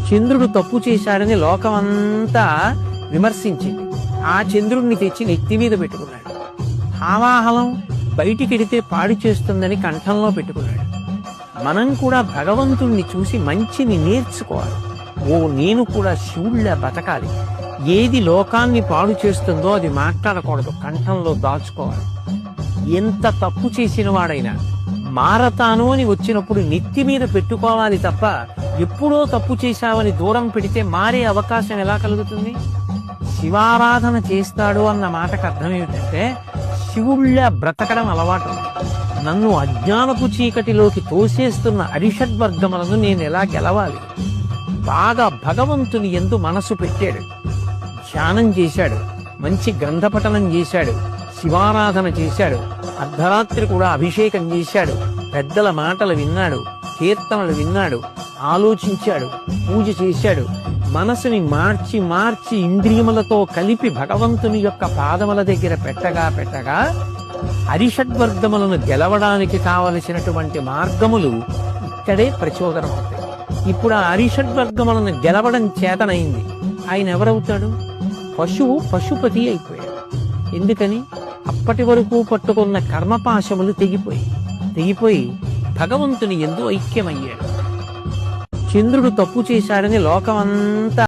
చంద్రుడు తప్పు చేశాడని లోకమంతా విమర్శించింది. ఆ చంద్రుడిని తెచ్చి నెత్తి మీద పెట్టుకున్నాడు. హావాహలం బయటికెడితే పాడు చేస్తుందని కంఠంలో పెట్టుకున్నాడు. మనం కూడా భగవంతుణ్ణి చూసి మంచిని నేర్చుకోవాలి. నేను కూడా శివుళ్ళ బతకాలి. ఏది లోకాన్ని పాడు చేస్తుందో అది మాట్లాడకూడదు, కంఠంలో దాచుకోవాలి. ఎంత తప్పు చేసిన వాడైనా మారతాను అని వచ్చినప్పుడు నెత్తి మీద పెట్టుకోవాలి తప్ప ఎప్పుడో తప్పు చేశావని దూరం పెడితే మారే అవకాశం ఎలా కలుగుతుంది? శివారాధన చేస్తాడు అన్న మాటకు అర్థం ఏమిటంటే శివుళ్ళ బ్రతకడం అలవాటు. నన్ను అజ్ఞానపు చీకటిలోకి తోసేస్తున్న అరిషడ్వర్గములను నేను ఎలా గెలవాలి? బాగా భగవంతుని యందు మనసు పెట్టాడు, ధ్యానం చేశాడు, మంచి గ్రంథపఠనం చేశాడు, శివారాధన చేశాడు, అర్ధరాత్రి కూడా అభిషేకం చేశాడు, పెద్దల మాటలు విన్నాడు, కీర్తనలు విన్నాడు, ఆలోచించాడు, పూజ చేశాడు. మనసుని మార్చి మార్చి ఇంద్రియములతో కలిపి భగవంతుని యొక్క పాదముల దగ్గర పెట్టగా అరిషడ్వర్గములను గెలవడానికి కావలసినటువంటి మార్గములు ఇక్కడే ప్రచోదనం అవుతాయి. ఇప్పుడు ఆ అరిషడ్వర్గములను గెలవడం చేతనైంది. ఆయన ఎవరవుతాడు? పశువు పశుపతి అయిపోయాడు. ఎందుకని? అప్పటి వరకు పట్టుకున్న కర్మపాశములు తెగిపోయి భగవంతుని యందు ఐక్యమయ్యాడు. చంద్రుడు తప్పు చేశాడని లోకమంతా